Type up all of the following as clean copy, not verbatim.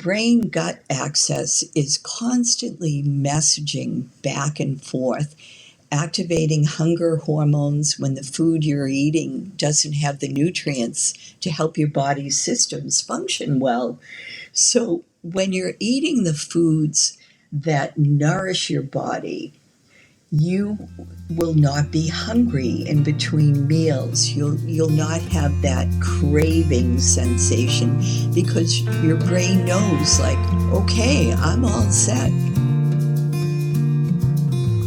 brain-gut axis is constantly messaging back and forth, activating hunger hormones when the food you're eating doesn't have the nutrients to help your body's systems function well. So when you're eating the foods that nourish your body, you will not be hungry in between meals. You'll not have that craving sensation because your brain knows, like, okay, I'm all set.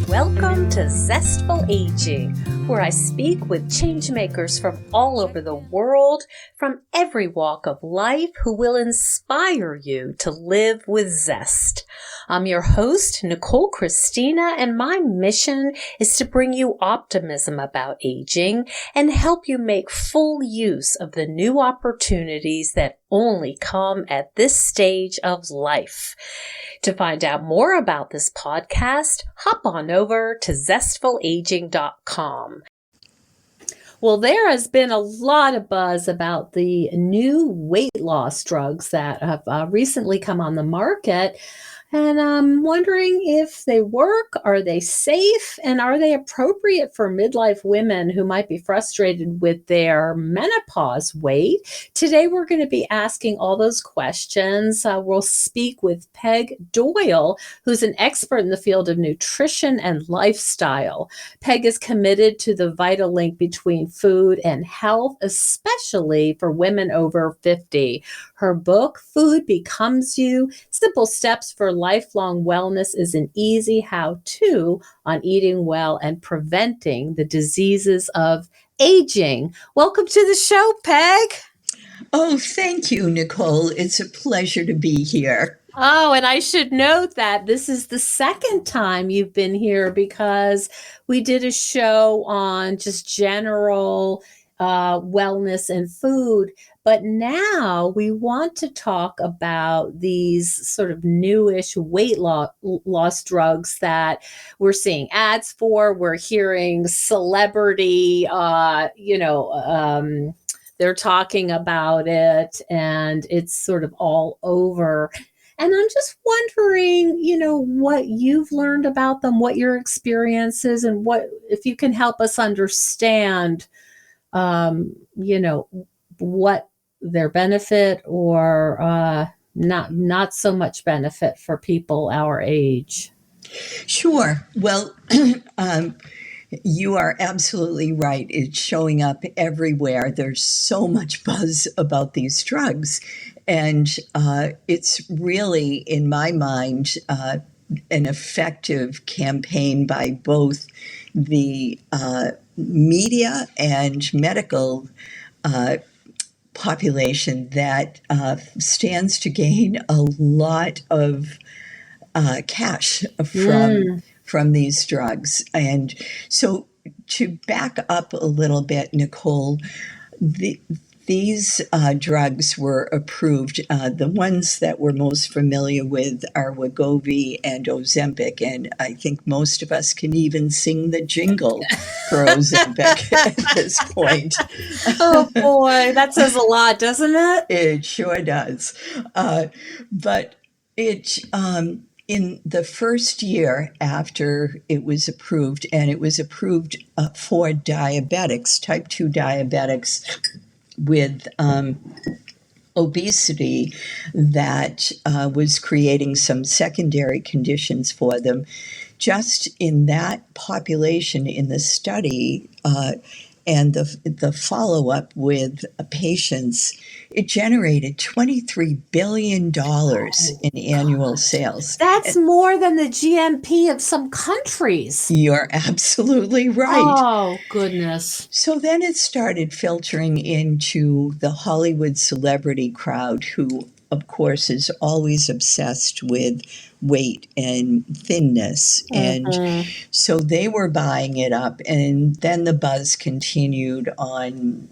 Welcome to Zestful Aging, where I speak with changemakers from all over the world, from every walk of life, who will inspire you to live with zest. I'm your host, Nicole Christina, and my mission is to bring you optimism about aging and help you make full use of the new opportunities that only come at this stage of life. To find out more about this podcast, hop on over to zestfulaging.com. Well, there has been a lot of buzz about the new weight loss drugs that have recently come on the market. And I'm wondering if they work, are they safe, and are they appropriate for midlife women who might be frustrated with their menopause weight? Today, we're going to be asking all those questions. We'll speak with Peg Doyle, who's an expert in the field of nutrition and lifestyle. Peg is committed to the vital link between food and health, especially for women over 50. Her book, Food Becomes You: Simple Steps for Lifelong Wellness, is an easy how-to on eating well and preventing the diseases of aging. Welcome to the show, Peg. Oh, thank you, Nicole. It's a pleasure to be here. Oh, and I should note that this is the second time you've been here because we did a show on just general wellness and food. But now we want to talk about these sort of newish weight loss drugs that we're seeing ads for. We're hearing celebrity, they're talking about it, and it's sort of all over. And I'm just wondering, what you've learned about them, what your experience is, and what, if you can help us understand, what their benefit or not so much benefit for people our age. Sure. Well, you are absolutely right. It's showing up everywhere. There's so much buzz about these drugs. And it's really, in my mind, an effective campaign by both the media and medical population that stands to gain a lot of cash from these drugs. And so to back up a little bit, Nicole, these drugs were approved. The ones that we're most familiar with are Wegovy and Ozempic, and I think most of us can even sing the jingle for Ozempic at this point. Oh boy, that says a lot, doesn't it? It sure does. But it in the first year after it was approved, and it was approved for diabetics, type 2 diabetics, with obesity that was creating some secondary conditions for them. Just in that population in the study and the follow-up with patients, it generated $23 billion in annual sales. That's more than the GNP of some countries. You're absolutely right. Oh, goodness. So then it started filtering into the Hollywood celebrity crowd, who, of course, is always obsessed with weight and thinness. And so they were buying it up. And then the buzz continued on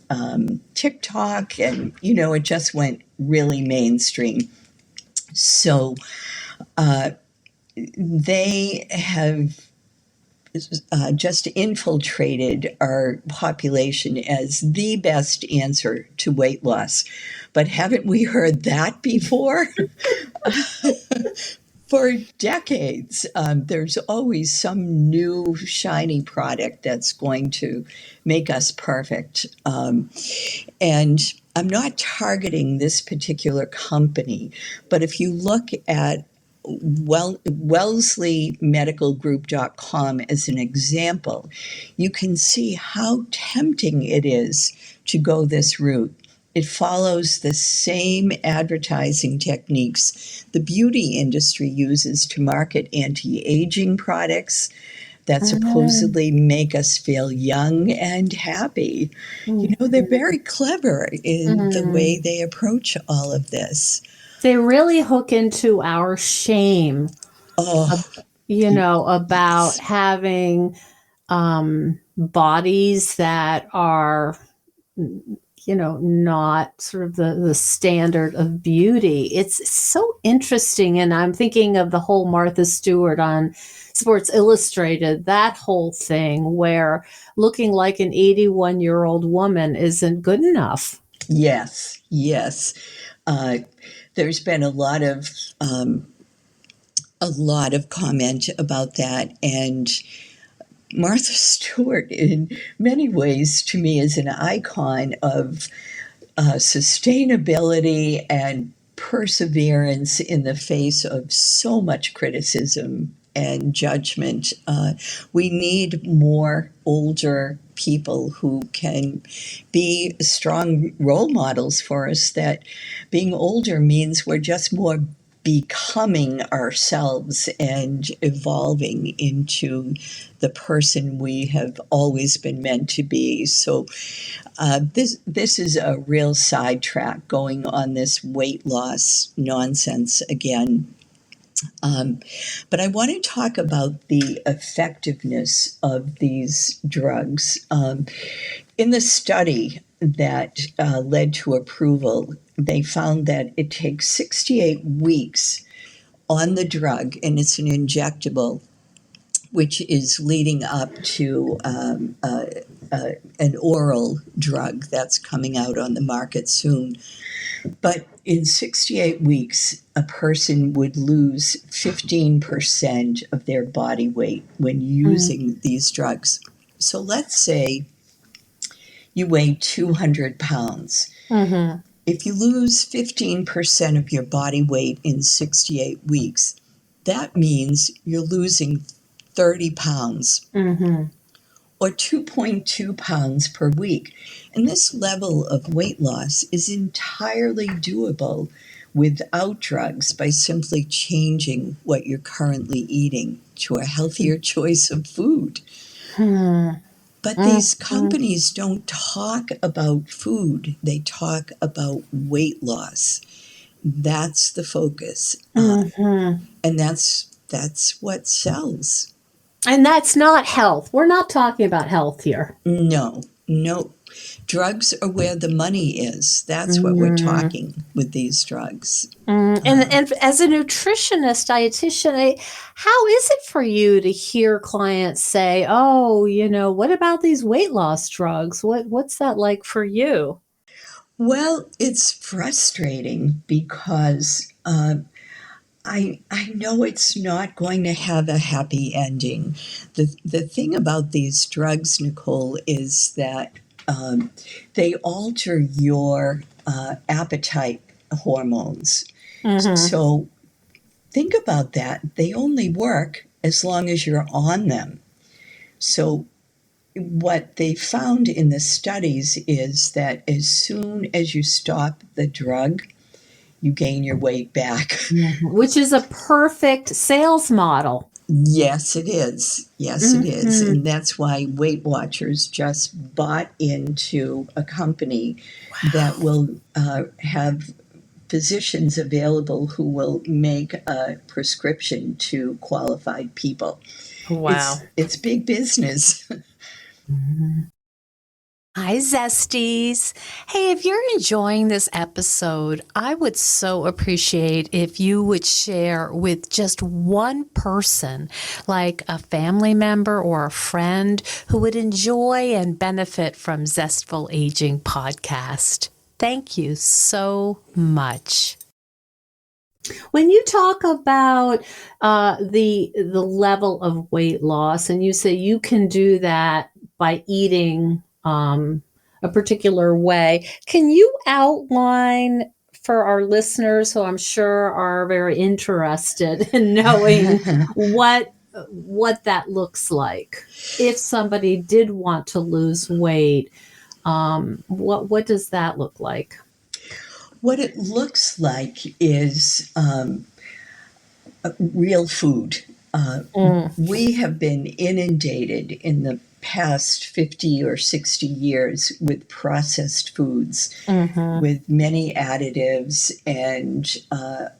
TikTok, and, it just went really mainstream. So they have just infiltrated our population as the best answer to weight loss. But haven't we heard that before? For decades, there's always some new shiny product that's going to make us perfect. And I'm not targeting this particular company, but if you look at WellesleyMedicalGroup.com as an example, you can see how tempting it is to go this route. It follows the same advertising techniques the beauty industry uses to market anti-aging products that supposedly make us feel young and happy. You know, they're very clever in the way they approach all of this. They really hook into our shame, about having bodies that are, not sort of the standard of beauty. It's so interesting. And I'm thinking of the whole Martha Stewart on Sports Illustrated, that whole thing where looking like an 81-year-old woman isn't good enough. Yes. There's been a lot of comment about that, and Martha Stewart, in many ways, to me, is an icon of sustainability and perseverance in the face of so much criticism and judgment. We need more older people who can be strong role models for us, that being older means we're just more becoming ourselves and evolving into the person we have always been meant to be. So this is a real sidetrack going on this weight loss nonsense again. But I want to talk about the effectiveness of these drugs. In the study that led to approval, they found that it takes 68 weeks on the drug, and it's an injectable, which is leading up to an oral drug that's coming out on the market soon. But in 68 weeks, a person would lose 15% of their body weight when using these drugs. So let's say you weigh 200 pounds. If you lose 15% of your body weight in 68 weeks, that means you're losing 30 pounds or 2.2 pounds per week. And this level of weight loss is entirely doable without drugs by simply changing what you're currently eating to a healthier choice of food. But these companies don't talk about food. They talk about weight loss. That's the focus. And that's what sells. And that's not health. We're not talking about health here. No. Drugs are where the money is. That's what we're talking with these drugs. And as a nutritionist, dietitian, how is it for you to hear clients say, oh, what about these weight loss drugs? What's that like for you? Well, it's frustrating because I know it's not going to have a happy ending. The thing about these drugs, Nicole, is that they alter your appetite hormones. So think about that. They only work as long as you're on them. So what they found in the studies is that as soon as you stop the drug, you gain your weight back. Which is a perfect sales model. Yes, it is. It is. And that's why Weight Watchers just bought into a company that will have physicians available who will make a prescription to qualified people. Wow. It's big business. Hi, Zesties. Hey, if you're enjoying this episode, I would so appreciate if you would share with just one person, like a family member or a friend who would enjoy and benefit from Zestful Aging Podcast. Thank you so much. When you talk about the level of weight loss, and you say you can do that by eating a particular way, can you outline for our listeners, who I'm sure are very interested in knowing what that looks like? If somebody did want to lose weight, what does that look like? What it looks like is real food. We have been inundated in the past 50 or 60 years with processed foods, with many additives and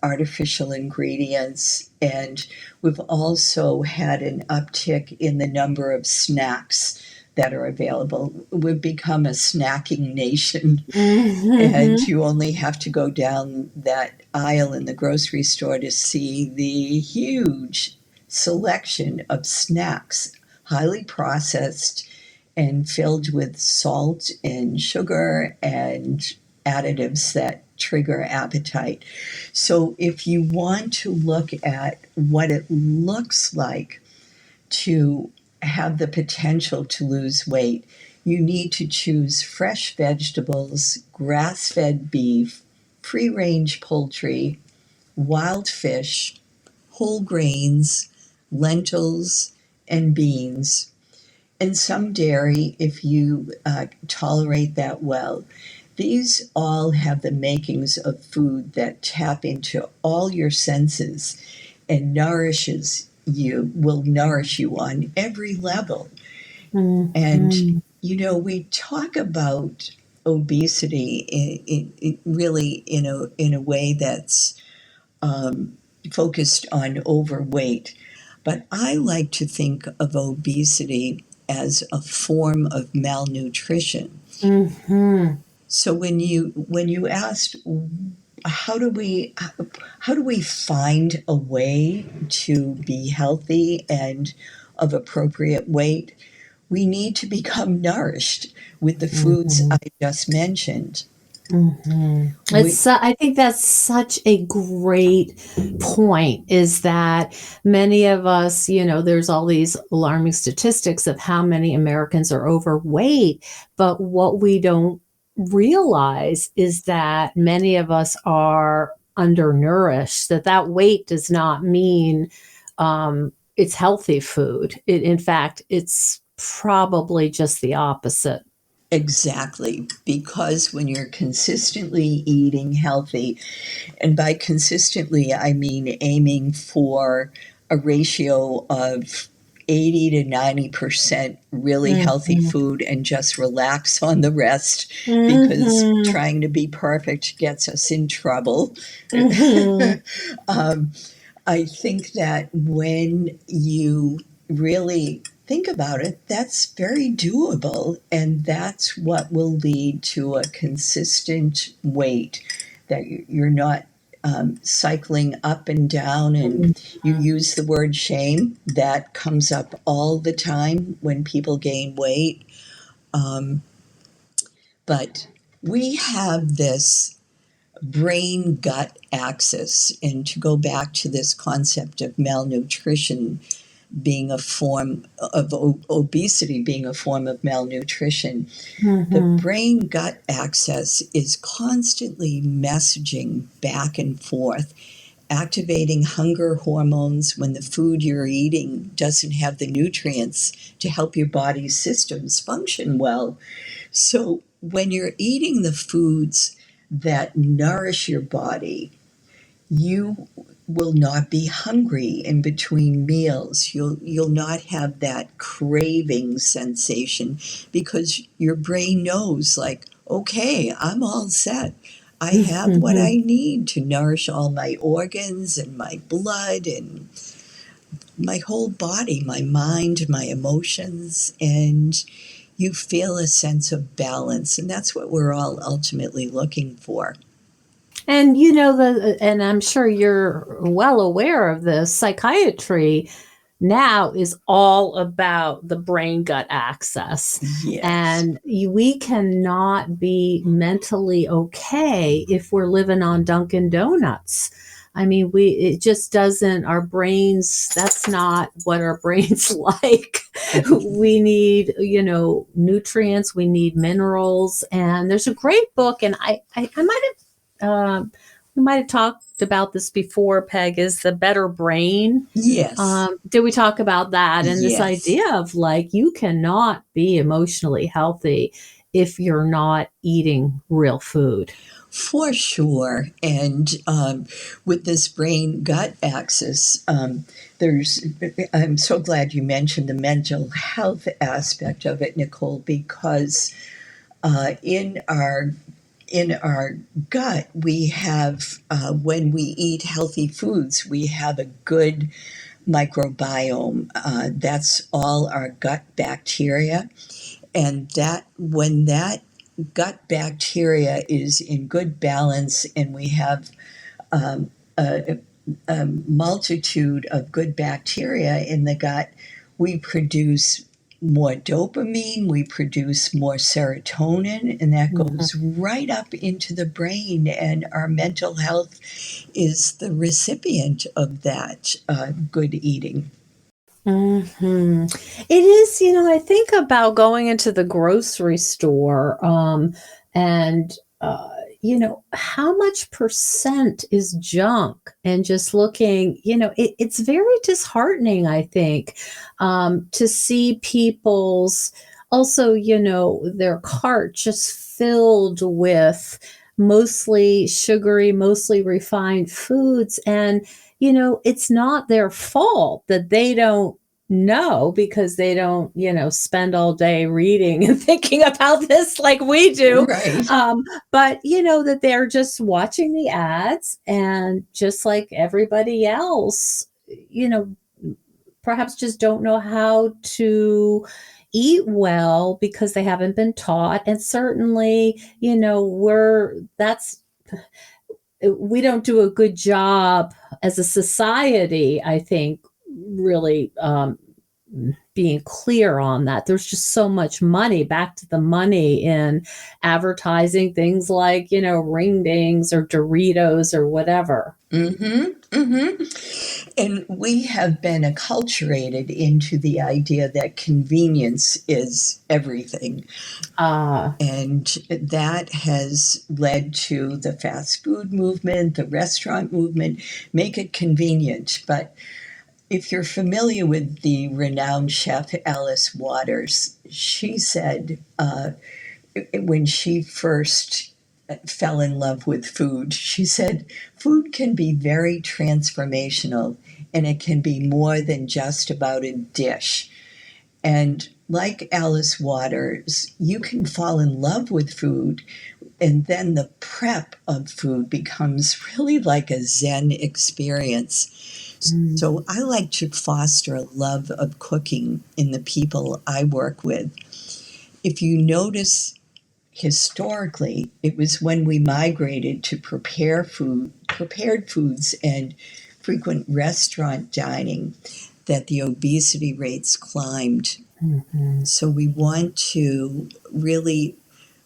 artificial ingredients. And we've also had an uptick in the number of snacks that are available. We've become a snacking nation, and you only have to go down that aisle in the grocery store to see the huge selection of snacks, highly processed and filled with salt and sugar and additives that trigger appetite. So if you want to look at what it looks like to have the potential to lose weight, you need to choose fresh vegetables, grass-fed beef, free-range poultry, wild fish, whole grains, lentils, and beans, and some dairy if you tolerate that well. These all have the makings of food that tap into all your senses and will nourish you on every level. And, we talk about obesity really in a way that's focused on overweight. But I like to think of obesity as a form of malnutrition. So when you asked how do we find a way to be healthy and of appropriate weight, we need to become nourished with the foods I just mentioned. I think that's such a great point, is that many of us, there's all these alarming statistics of how many Americans are overweight, but what we don't realize is that many of us are undernourished, that weight does not mean it's healthy food. In fact, it's probably just the opposite. Exactly, because when you're consistently eating healthy, and by consistently, I mean aiming for a ratio of 80 to 90% really healthy food and just relax on the rest, because trying to be perfect gets us in trouble. I think that when you really think about it, that's very doable, and that's what will lead to a consistent weight, that you're not cycling up and down. And you use the word shame. That comes up all the time when people gain weight. But we have this brain gut axis, and to go back to this concept of malnutrition being a form of obesity, being a form of malnutrition, the brain gut axis is constantly messaging back and forth, activating hunger hormones when the food you're eating doesn't have the nutrients to help your body's systems function well. So when you're eating the foods that nourish your body, you will not be hungry in between meals. You'll not have that craving sensation, because your brain knows, like, okay, I'm all set. I have what I need to nourish all my organs and my blood and my whole body, my mind, my emotions. And you feel a sense of balance. And that's what we're all ultimately looking for. And and I'm sure you're well aware of this, psychiatry now is all about the brain gut axis. Yes. And we cannot be mentally okay if we're living on Dunkin' Donuts. I mean, it just doesn't, our brains, that's not what our brains like. We need, nutrients, we need minerals. And there's a great book, and I might have, we might have talked about this before, Peg, is The Better Brain. Yes. Did we talk about that? And this Yes. idea of like, you cannot be emotionally healthy if you're not eating real food. For sure. And with this brain gut axis, I'm so glad you mentioned the mental health aspect of it, Nicole, because in our gut, we have, when we eat healthy foods, we have a good microbiome. That's all our gut bacteria. And when that gut bacteria is in good balance and we have um, a multitude of good bacteria in the gut, we produce more dopamine, we produce more serotonin, and that goes right up into the brain. And our mental health is the recipient of that good eating. Mm-hmm. It is, I think about going into the grocery store, and, how much percent is junk, and just looking, it's very disheartening, I think, to see people's also, their cart just filled with mostly sugary, mostly refined foods. And it's not their fault that they don't know, because they don't, spend all day reading and thinking about this like we do. Right. But, that they're just watching the ads, and just like everybody else, perhaps just don't know how to eat well because they haven't been taught. And certainly, we don't do a good job as a society, I think, really being clear on that. There's just so much money, back to the money, in advertising things like, ring dings or Doritos or whatever. Mm-hmm, mm-hmm. And we have been acculturated into the idea that convenience is everything. And that has led to the fast food movement, the restaurant movement, make it convenient. But if you're familiar with the renowned chef Alice Waters, she said when she first fell in love with food, she said, food can be very transformational, and it can be more than just about a dish. And like Alice Waters, you can fall in love with food, and then the prep of food becomes really like a Zen experience. So I like to foster a love of cooking in the people I work with. If you notice, historically, it was when we migrated to prepared foods and frequent restaurant dining that the obesity rates climbed. So we want to really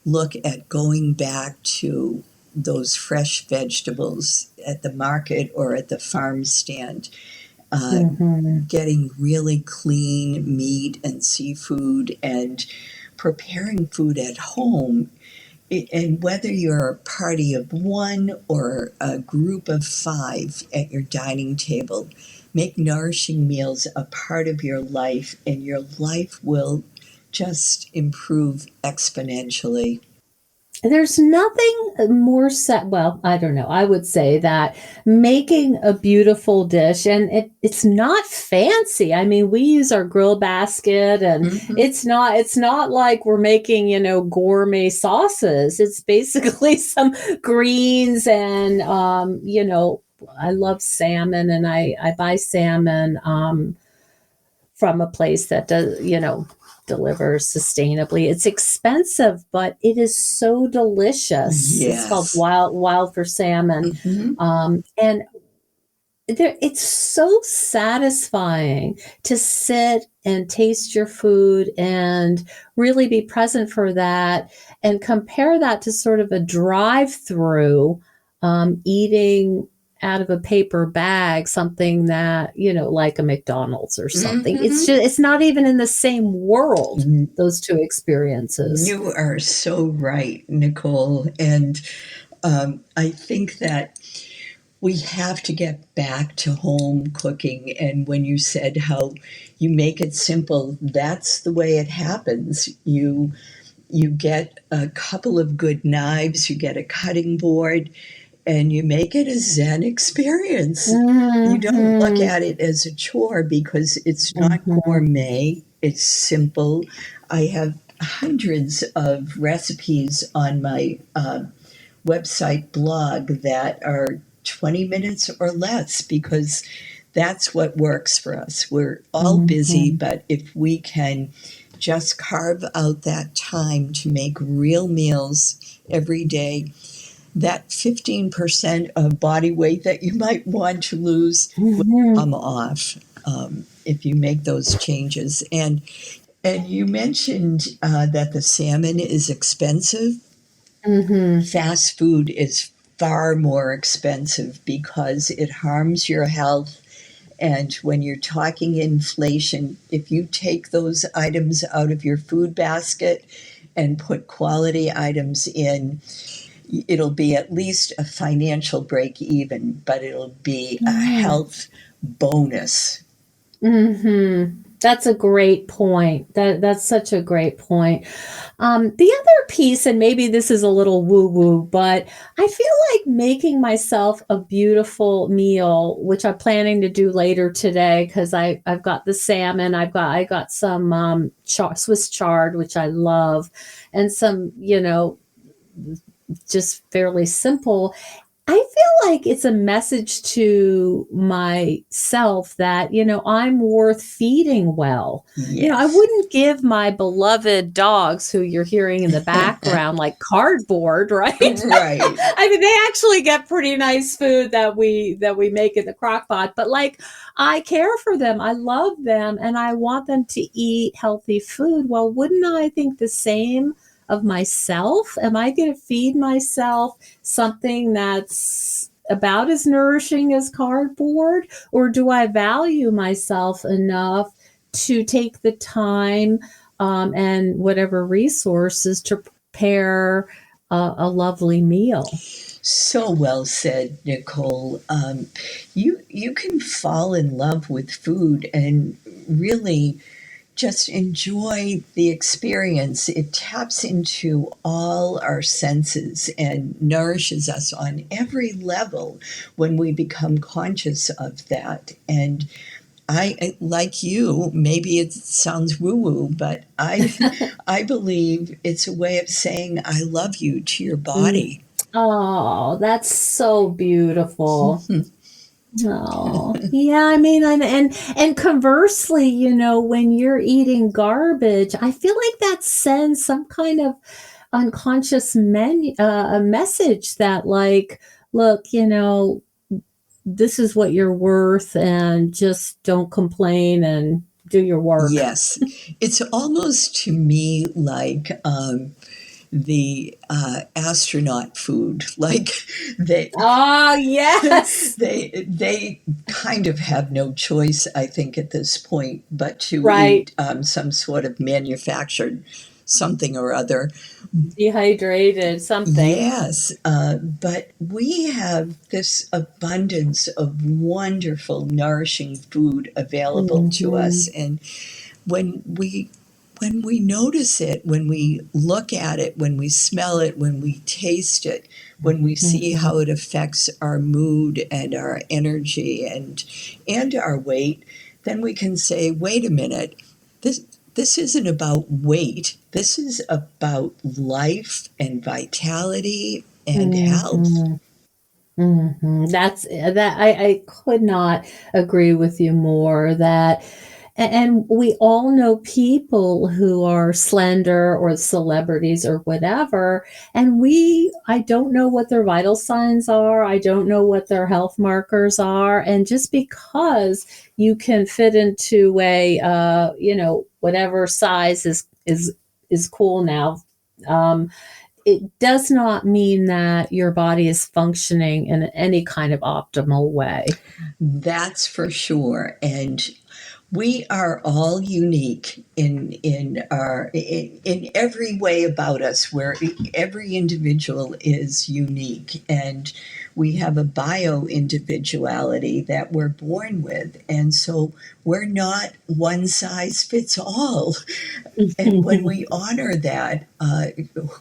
look at going back to those fresh vegetables at the market or at the farm stand, getting really clean meat and seafood, and preparing food at home. And whether you're a party of one or a group of 5 at your dining table, make nourishing meals a part of your life, and your life will just improve exponentially. There's nothing more well, I don't know. I would say that making a beautiful dish, and it's not fancy. I mean, we use our grill basket, and it's not like we're making, gourmet sauces. It's basically some greens and, I love salmon, and I buy salmon, from a place that does, delivers sustainably. It's expensive, but it is so delicious. It's called Yes. wild for salmon. And it's so satisfying to sit and taste your food and really be present for that, and compare that to sort of a drive-through eating out of a paper bag, something that, like a McDonald's or something. It's not even in the same world, those two experiences. You are so right, Nicole. And I think that we have to get back to home cooking. And when you said how you make it simple, that's the way it happens. You get a couple of good knives, you get a cutting board, and you make it a Zen experience. You don't look at it as a chore because it's not gourmet, it's simple. I have hundreds of recipes on my website blog that are 20 minutes or less, because that's what works for us. We're all busy, but if we can just carve out that time to make real meals every day, that 15% of body weight that you might want to lose will come off if you make those changes. And you mentioned that the salmon is expensive. Fast food is far more expensive because it harms your health. And when you're talking inflation, if you take those items out of your food basket and put quality items in, it'll be at least a financial break even, but it'll be a health bonus. That's a great point. That's such a great point. The other piece, and maybe this is a little woo-woo, but I feel like making myself a beautiful meal, which I'm planning to do later today, because I've got the salmon, I got some Swiss chard, which I love, and some, just fairly simple. I feel like it's a message to myself that, I'm worth feeding well. Yes. I wouldn't give my beloved dogs, who you're hearing in the background, like cardboard, right? Right. I mean, they actually get pretty nice food that we make in the crock pot, but I care for them. I love them and I want them to eat healthy food. Well, wouldn't I think the same of myself? Am I going to feed myself something that's about as nourishing as cardboard? Or do I value myself enough to take the time and whatever resources to prepare a lovely meal? So well said, Nicole. You can fall in love with food and really just enjoy the experience. It taps into all our senses and nourishes us on every level when we become conscious of that. And I, like you, maybe it sounds woo-woo, but I believe it's a way of saying I love you to your body. Oh, that's so beautiful. Oh, yeah. I mean, and conversely, when you're eating garbage, I feel like that sends some kind of unconscious a message that, like, look, this is what you're worth, and just don't complain and do your work. Yes, it's almost to me like the astronaut food, like they Yes. they kind of have no choice, I think, at this point, but to Right. eat some sort of manufactured something or other. Dehydrated something. Yes, but we have this abundance of wonderful, nourishing food available to us, and when we notice it, when we look at it, when we smell it, when we taste it, when we see how it affects our mood and our energy and our weight, then we can say, wait a minute, this isn't about weight. This is about life and vitality and health. That's that. I could not agree with you more. That And we all know people who are slender or celebrities or whatever. And I don't know what their vital signs are. I don't know what their health markers are. And just because you can fit into whatever size is cool now, it does not mean that your body is functioning in any kind of optimal way. That's for sure. And we are all unique in every way about us, where every individual is unique, and we have a bio individuality that we're born with, and so we're not one size fits all. And when we honor that,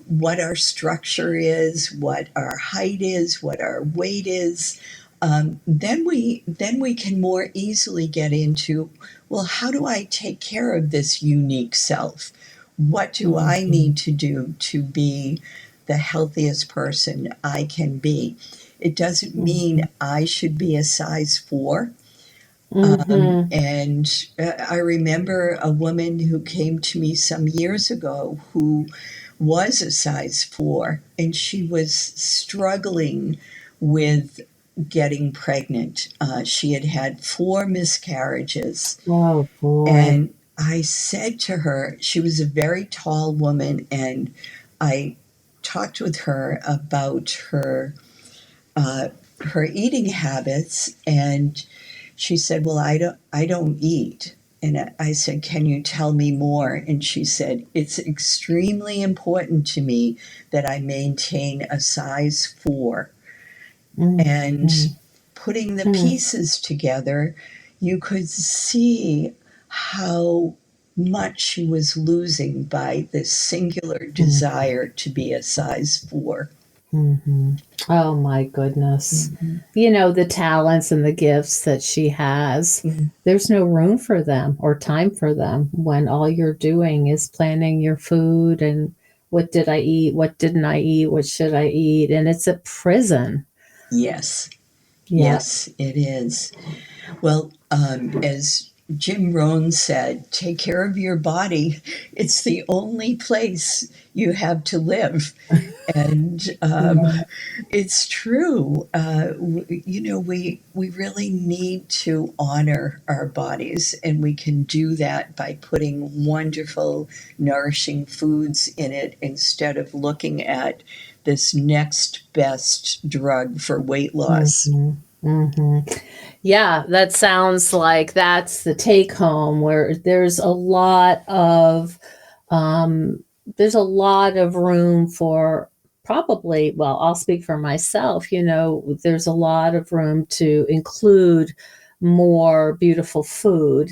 what our structure is, what our height is, what our weight is, then we can more easily get into, well, how do I take care of this unique self? What do I need to do to be the healthiest person I can be? It doesn't mean I should be a size 4. And I remember a woman who came to me some years ago who was a size 4, and she was struggling with getting pregnant. She had had 4 miscarriages. Oh, boy. And I said to her, she was a very tall woman, and I talked with her about her eating habits, and she said, well, I don't eat. And I said, can you tell me more? And she said, it's extremely important to me that I maintain a size 4. And putting the pieces together, you could see how much she was losing by this singular desire to be a size 4. Oh, my goodness. The talents and the gifts that she has, there's no room for them or time for them when all you're doing is planning your food and what did I eat, what didn't I eat, what should I eat, and it's a prison. Yes. Yeah. Yes, it is. Well, as Jim Rohn said, take care of your body. It's the only place you have to live. And it's true. We really need to honor our bodies, and we can do that by putting wonderful, nourishing foods in it instead of looking at this next best drug for weight loss. Yeah, that sounds like that's the take home, where there's a lot of room for, probably, well, I'll speak for myself, there's a lot of room to include more beautiful food,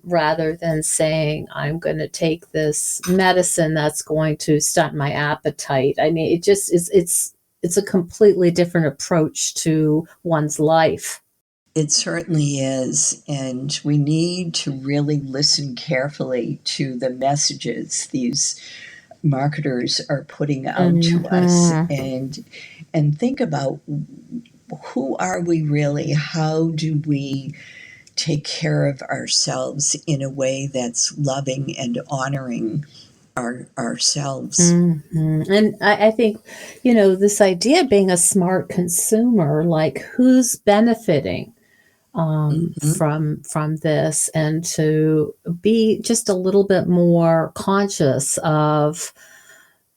rather than saying I'm going to take this medicine that's going to stunt my appetite. I mean, it just is, it's a completely different approach to one's life. It certainly is. And we need to really listen carefully to the messages these marketers are putting out to us, and think about, who are we really? How do we take care of ourselves in a way that's loving and honoring ourselves? And I think, this idea of being a smart consumer, like who's benefiting from this, and to be just a little bit more conscious of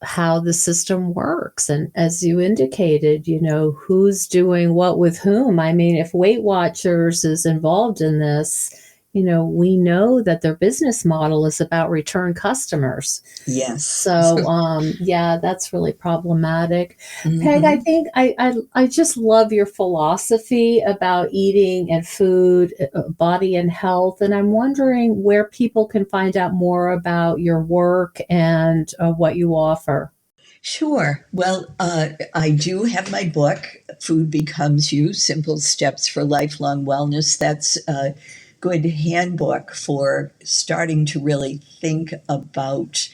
how the system works. And as you indicated, who's doing what with whom. I mean, if Weight Watchers is involved in this, we know that their business model is about return customers. Yes. So, yeah, that's really problematic. Peg, I think I just love your philosophy about eating and food, body and health. And I'm wondering where people can find out more about your work and what you offer. Sure. Well, I do have my book, Food Becomes You, Simple Steps for Lifelong Wellness. That's a good handbook for starting to really think about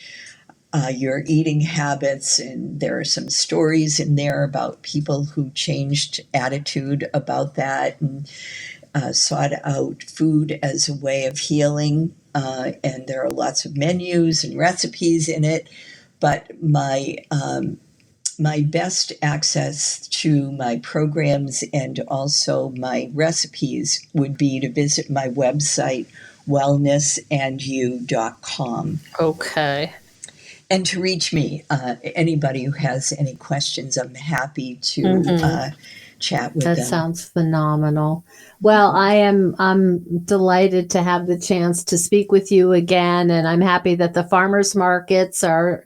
your eating habits, and there are some stories in there about people who changed attitude about that and sought out food as a way of healing. And there are lots of menus and recipes in it. But my best access to my programs and also my recipes would be to visit my website, wellnessandyou.com. Okay. And to reach me, anybody who has any questions, I'm happy to chat with them. That sounds phenomenal. Well, I'm delighted to have the chance to speak with you again, and I'm happy that the farmers markets are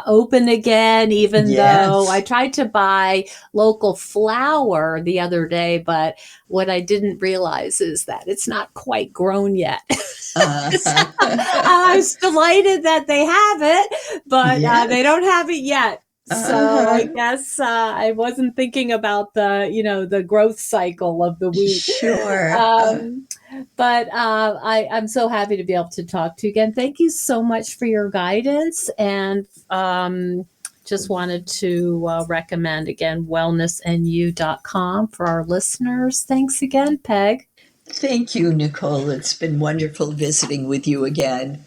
open again, even though I tried to buy local flour the other day, but what I didn't realize is that it's not quite grown yet. I was delighted that they have it, but they don't have it yet. So I guess I wasn't thinking about the growth cycle of the wheat. Sure. But I'm so happy to be able to talk to you again. Thank you so much for your guidance, and just wanted to recommend again wellnessandyou.com for our listeners. Thanks again, Peg. Thank you, Nicole. It's been wonderful visiting with you again.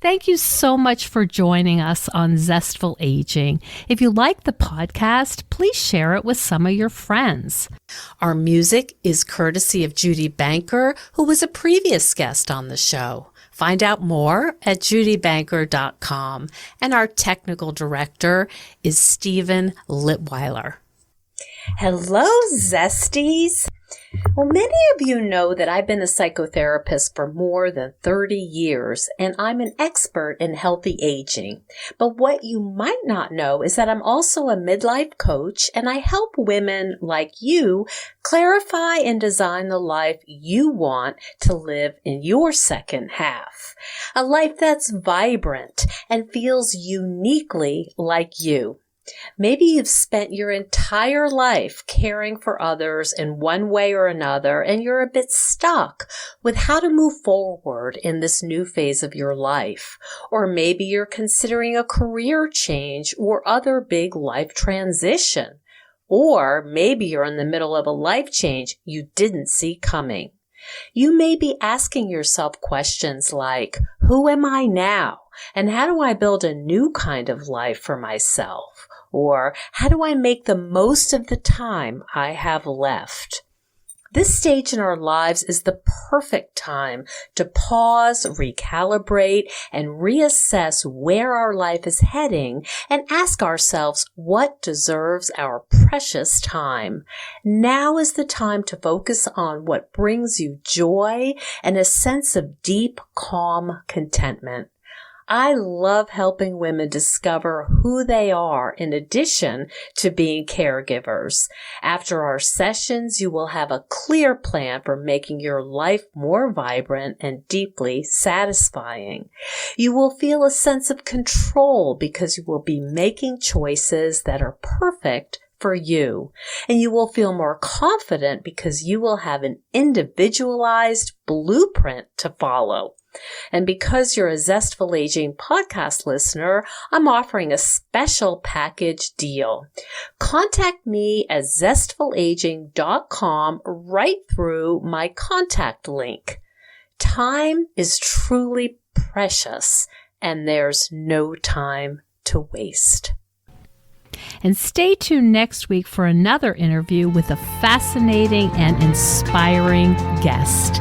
Thank you so much for joining us on Zestful Aging. If you like the podcast, please share it with some of your friends. Our music is courtesy of Judy Banker, who was a previous guest on the show. Find out more at judybanker.com. And our technical director is Stephen Litweiler. Hello, Zesties. Well, many of you know that I've been a psychotherapist for more than 30 years, and I'm an expert in healthy aging. But what you might not know is that I'm also a midlife coach, and I help women like you clarify and design the life you want to live in your second half. A life that's vibrant and feels uniquely like you. Maybe you've spent your entire life caring for others in one way or another, and you're a bit stuck with how to move forward in this new phase of your life. Or maybe you're considering a career change or other big life transition. Or maybe you're in the middle of a life change you didn't see coming. You may be asking yourself questions like, who am I now? And how do I build a new kind of life for myself? Or how do I make the most of the time I have left? This stage in our lives is the perfect time to pause, recalibrate, and reassess where our life is heading and ask ourselves what deserves our precious time. Now is the time to focus on what brings you joy and a sense of deep, calm contentment. I love helping women discover who they are in addition to being caregivers. After our sessions, you will have a clear plan for making your life more vibrant and deeply satisfying. You will feel a sense of control because you will be making choices that are perfect for you. And you will feel more confident because you will have an individualized blueprint to follow. And because you're a Zestful Aging podcast listener, I'm offering a special package deal. Contact me at zestfulaging.com right through my contact link. Time is truly precious, and there's no time to waste. And stay tuned next week for another interview with a fascinating and inspiring guest.